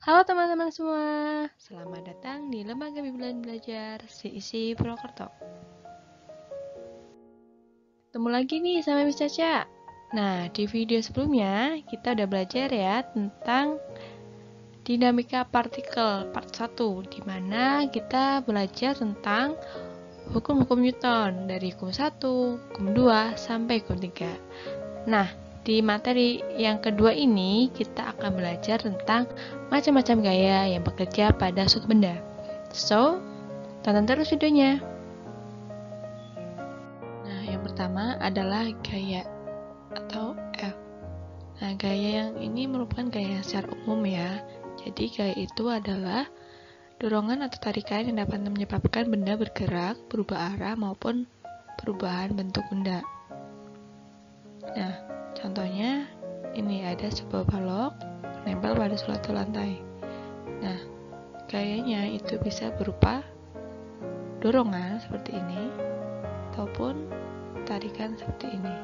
Halo teman-teman semua, selamat datang di Lembaga Bimbingan Belajar CIC Purwokerto. Ketemu lagi nih sama Miss Caca. Nah, di video sebelumnya kita udah belajar ya tentang dinamika partikel part 1, di mana kita belajar tentang hukum-hukum Newton dari hukum 1, hukum 2, sampai hukum 3. Nah, di materi yang kedua ini kita akan belajar tentang macam-macam gaya yang bekerja pada suatu benda. So, tonton terus videonya. Nah, yang pertama adalah gaya atau F. Nah, gaya yang ini merupakan gaya secara umum ya. Jadi, gaya itu adalah dorongan atau tarikan yang dapat menyebabkan benda bergerak, berubah arah, maupun perubahan bentuk benda. Nah, contohnya ini ada sebuah balok menempel pada suatu lantai. Nah, gayanya itu bisa berupa dorongan seperti ini ataupun tarikan seperti ini.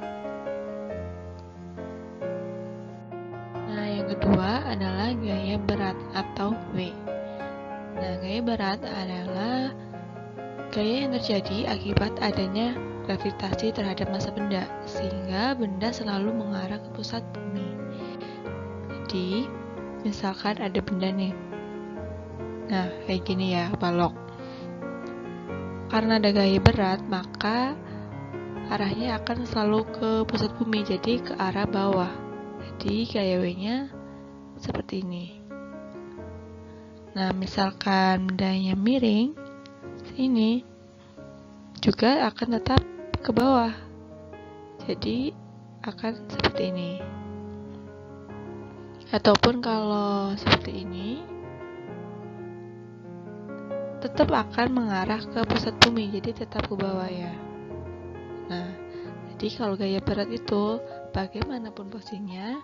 Nah, yang kedua adalah gaya berat atau W. Nah, gaya berat adalah gaya yang terjadi akibat adanya gravitasi terhadap massa benda, sehingga benda selalu mengarah ke pusat bumi. Jadi, misalkan ada benda nih. Nah, kayak gini ya, balok. Karena ada gaya berat, maka arahnya akan selalu ke pusat bumi, jadi ke arah bawah. Jadi, gaya W-nya seperti ini. Nah, misalkan bendanya miring, sini juga akan tetap ke bawah. Jadi akan seperti ini. Ataupun kalau seperti ini, tetap akan mengarah ke pusat bumi, jadi tetap ke bawah ya. Nah, jadi kalau gaya berat itu, bagaimanapun posisinya,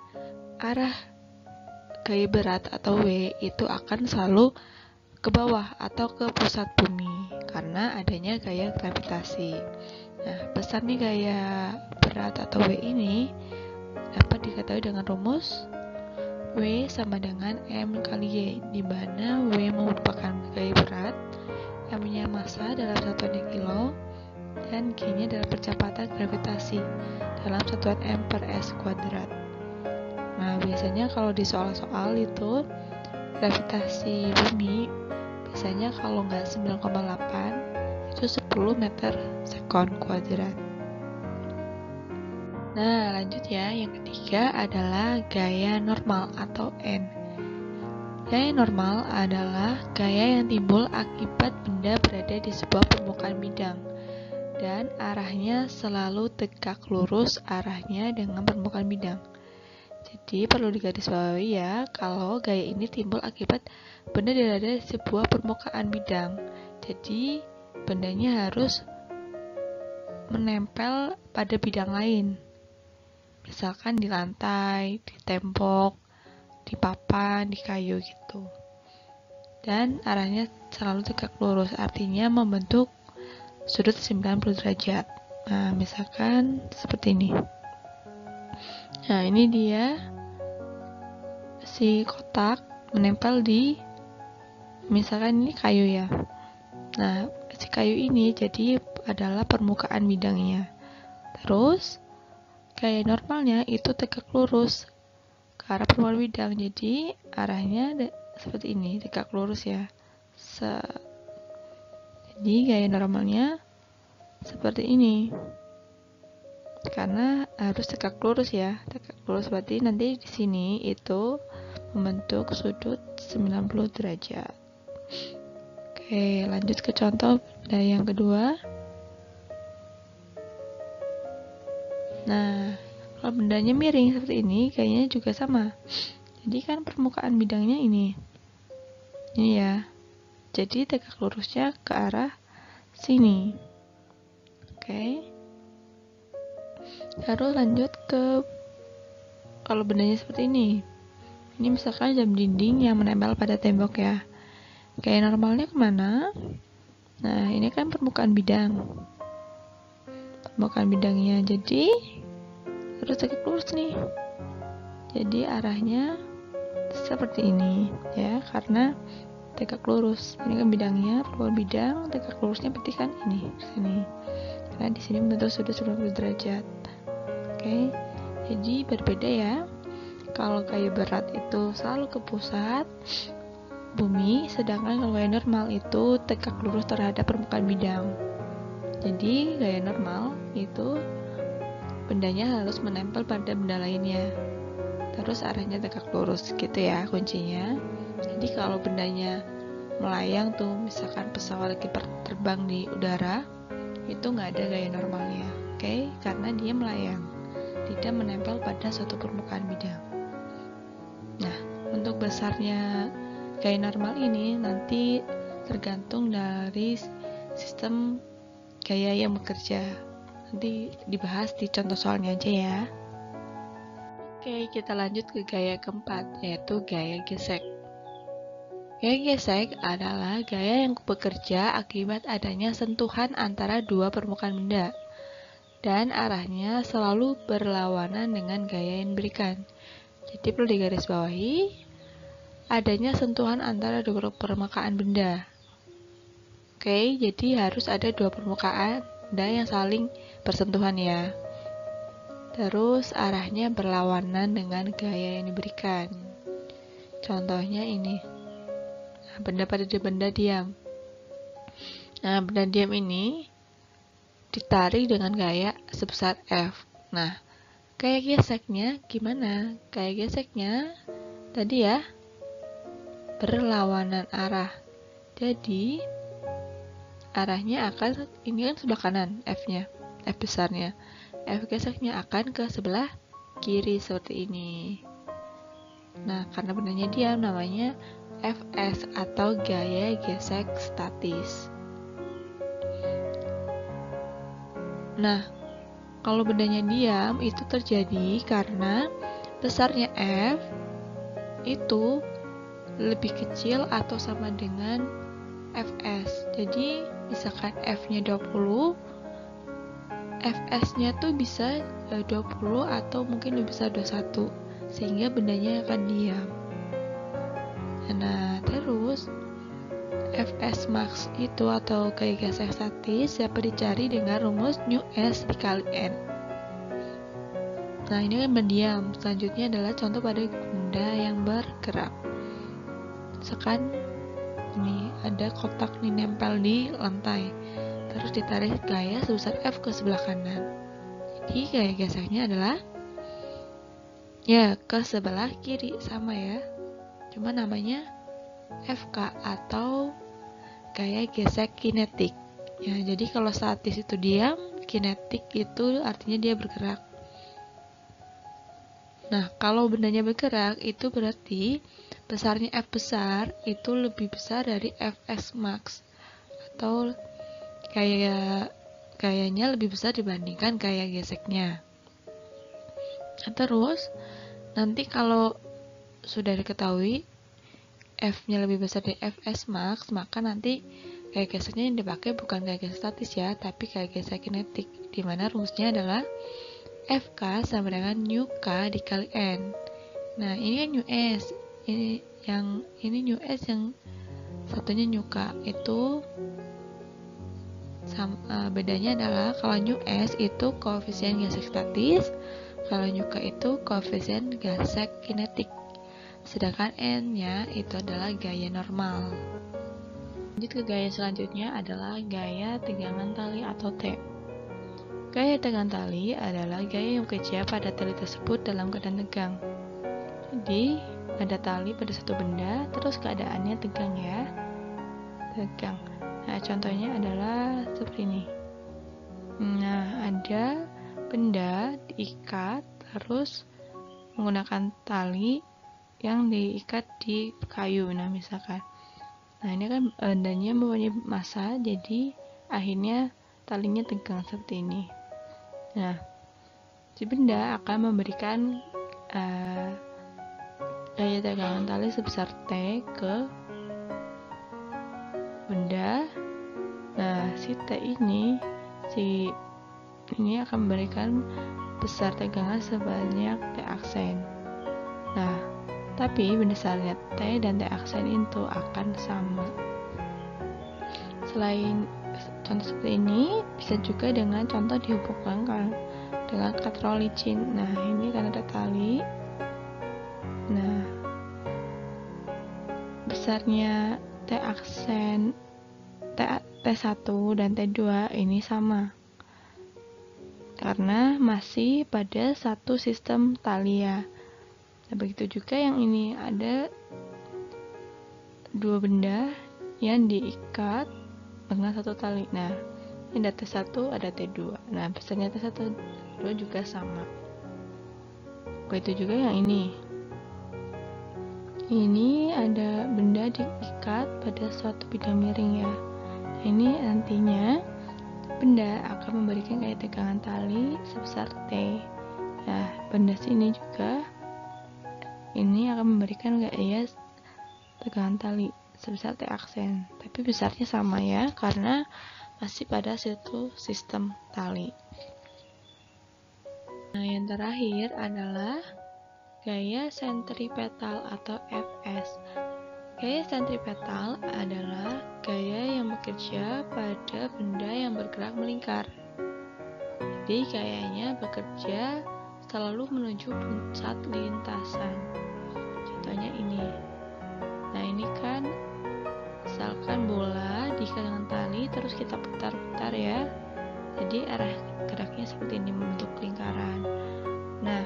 arah gaya berat atau W itu akan selalu ke bawah atau ke pusat bumi karena adanya gaya gravitasi. Nah, pesan nih gaya berat atau W ini dapat diketahui dengan rumus W sama dengan M kali Y, di mana W merupakan gaya berat yang punya massa dalam satuan kilo dan G-nya dalam percepatan gravitasi dalam satuan M per S kuadrat. Nah, biasanya kalau di soal-soal itu gravitasi bumi biasanya kalau nggak 9,8 itu 10 meter sekon kuadrat. Nah, lanjut ya. Yang ketiga adalah gaya normal atau N. Gaya normal adalah gaya yang timbul akibat benda berada di sebuah permukaan bidang dan arahnya selalu tegak lurus arahnya dengan permukaan bidang. Jadi perlu digarisbawahi ya, kalau gaya ini timbul akibat benda berada di sebuah permukaan bidang. Jadi bendanya harus menempel pada bidang lain. Misalkan di lantai, di tembok, di papan, di kayu gitu. Dan arahnya selalu tegak lurus, artinya membentuk sudut 90 derajat. Nah, misalkan seperti ini. Nah, ini dia si kotak menempel di, misalkan ini kayu ya. Nah, si kayu ini jadi adalah permukaan bidangnya. Terus gaya normalnya itu tegak lurus ke arah permukaan bidang. Jadi arahnya seperti ini, tegak lurus ya. Jadi gaya normalnya seperti ini. Karena harus tegak lurus ya. Tegak lurus berarti nanti di sini itu membentuk sudut 90 derajat. Oke, lanjut ke contoh dari yang kedua. Nah, kalau bendanya miring seperti ini, kayaknya juga sama. Jadi kan permukaan bidangnya ini ya. Jadi tegak lurusnya ke arah sini. Oke. Lalu lanjut ke kalau bendanya seperti ini. Ini misalkan jam dinding yang menempel pada tembok ya. Gaya normalnya kemana? Nah, ini kan permukaan bidang. Permukaan bidangnya jadi harus tegak lurus nih. Jadi arahnya seperti ini ya, karena tegak lurus. Ini kan bidangnya, perluan bidang, tegak lurusnya berarti kan ini di sini. Karena di sini membentuk sudut 90 derajat. Oke. Jadi berbeda ya. Kalau gaya berat itu selalu ke pusat bumi, sedangkan kalau gaya normal itu tegak lurus terhadap permukaan bidang. Jadi gaya normal itu bendanya harus menempel pada benda lainnya, terus arahnya tegak lurus gitu ya kuncinya. Jadi kalau bendanya melayang tuh, misalkan pesawat lagi terbang di udara, itu nggak ada gaya normalnya, oke? Karena dia melayang, tidak menempel pada suatu permukaan bidang. Nah, untuk besarnya gaya normal ini nanti tergantung dari sistem gaya yang bekerja. Nanti dibahas di contoh soalnya aja ya. Oke, kita lanjut ke gaya keempat, yaitu gaya gesek. Gaya gesek adalah gaya yang bekerja akibat adanya sentuhan antara dua permukaan benda, dan arahnya selalu berlawanan dengan gaya yang diberikan. Jadi perlu digarisbawahi, adanya sentuhan antara dua permukaan benda. Oke, jadi harus ada dua permukaan benda yang saling bersentuhan ya. Terus arahnya berlawanan dengan gaya yang diberikan. Contohnya ini. Nah, benda pada benda diam. Nah, benda diam ini ditarik dengan gaya sebesar F. Nah, gaya geseknya gimana? Gaya geseknya tadi ya berlawanan arah. Jadi arahnya akan, ini kan sebelah kanan F-nya, F besarnya. F geseknya akan ke sebelah kiri seperti ini. Nah, karena bendanya diam namanya Fs atau gaya gesek statis. Nah, kalau bendanya diam itu terjadi karena besarnya F itu lebih kecil atau sama dengan Fs. Jadi misalkan F-nya 20, Fs-nya tuh bisa 20 atau mungkin lebih besar 21, sehingga bendanya akan diam. Nah, terus Fs max itu atau gaya gesek statis dapat dicari dengan rumus nu s dikali n. Nah, ini kan benda diam. Selanjutnya adalah contoh pada benda yang bergerak. Misalkan ini ada kotak nih nempel di lantai, terus ditarik gaya sebesar F ke sebelah kanan. Jadi gaya geseknya adalah ya ke sebelah kiri, sama ya, cuma namanya FK atau gaya gesek kinetik ya. Jadi kalau statis itu diam, kinetik itu artinya dia bergerak. Nah, kalau bendanya bergerak itu berarti besarnya F besar itu lebih besar dari Fs max, atau gayanya lebih besar dibandingkan gaya geseknya. Nah, terus nanti kalau sudah diketahui F-nya lebih besar dari Fs max, maka nanti gaya geseknya yang dipakai bukan gaya gesek statis ya, tapi gaya gesek kinetik, di mana rumusnya adalah Fk sama dengan nu k dikali n. Nah, ini kan nu s, ini nu s, yang satunya nu k. Itu bedanya adalah kalau nu s itu koefisien gesek statis, kalau nu k itu koefisien gesek kinetik, sedangkan n-nya itu adalah gaya normal. Lanjut ke gaya selanjutnya adalah gaya tegangan tali atau T. Gaya tegangan tali adalah gaya yang bekerja pada tali tersebut dalam keadaan tegang. Jadi ada tali pada satu benda, terus keadaannya tegang ya, tegang. Nah, contohnya adalah seperti ini. Nah, ada benda diikat terus menggunakan tali yang diikat di kayu. Nah, misalkan, nah ini kan bendanya mempunyai massa, jadi akhirnya talinya tegang seperti ini. Nah, si benda akan memberikan gaya tegangan tali sebesar T ke benda. Nah, si T ini akan memberikan besar tegangan sebanyak T aksen. Nah, Tapi berdasarnya T dan T aksen itu akan sama. Selain contoh seperti ini, bisa juga dengan contoh dihubungkan dengan katrolisin. Nah, ini kan ada tali. Nah, besarnya T aksen T1 dan T2 ini sama, karena masih pada satu sistem tali ya. Nah, begitu juga yang ini, ada dua benda yang diikat dengan satu tali. Nah, ini ada T1, ada T2. Nah, besarnya T1 T2 juga sama. Begitu juga yang ini. Ini ada benda diikat pada suatu bidang miring ya. Ini nantinya benda akan memberikan gaya tegangan tali sebesar T. Nah, benda sini juga ini akan memberikan gaya tegangan tali sebesar T aksen. Tapi besarnya sama ya, karena masih pada satu sistem tali. Nah, yang terakhir adalah gaya sentripetal atau Fs. Gaya sentripetal adalah gaya yang bekerja pada benda yang bergerak melingkar. Jadi gayanya bekerja selalu menuju pusat lintasan. Contohnya ini. Nah, ini kan misalkan bola diikat dengan tali terus kita putar-putar ya. Jadi arah geraknya seperti ini, membentuk lingkaran. Nah,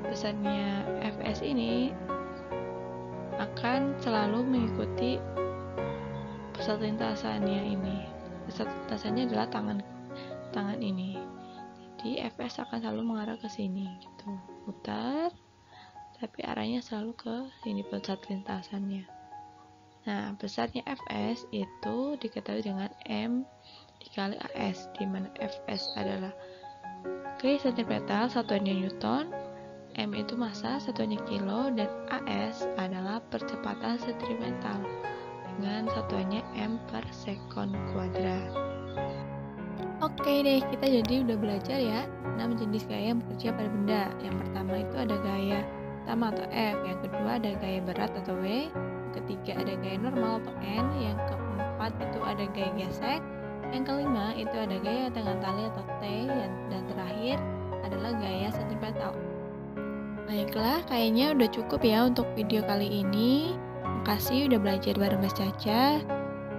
besarnya Fs ini akan selalu mengikuti pusat lintasannya ini. Pusat lintasannya adalah tangan ini. Jadi Fs akan selalu mengarah ke sini gitu. Putar, tapi arahnya selalu ke sini pusat lintasannya. Nah, besarnya Fs itu diketahui dengan M dikali As, di mana Fs adalah gaya sentripetal, satuannya Newton, M itu massa, satuannya kilo, dan AS adalah percepatan sentripetal dengan satuannya M per sekon kuadrat. Oke deh, kita jadi udah belajar ya 6 jenis gaya yang bekerja pada benda. Yang pertama itu ada gaya pertama atau F, yang kedua ada gaya berat atau W, yang ketiga ada gaya normal atau N, yang keempat itu ada gaya gesek, yang kelima itu ada gaya tegangan tali atau T, dan terakhir adalah gaya sentripetal. Baiklah, kayaknya udah cukup ya untuk video kali ini. Makasih udah belajar bareng Mas Caca,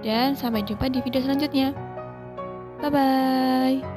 dan sampai jumpa di video selanjutnya. Bye-bye.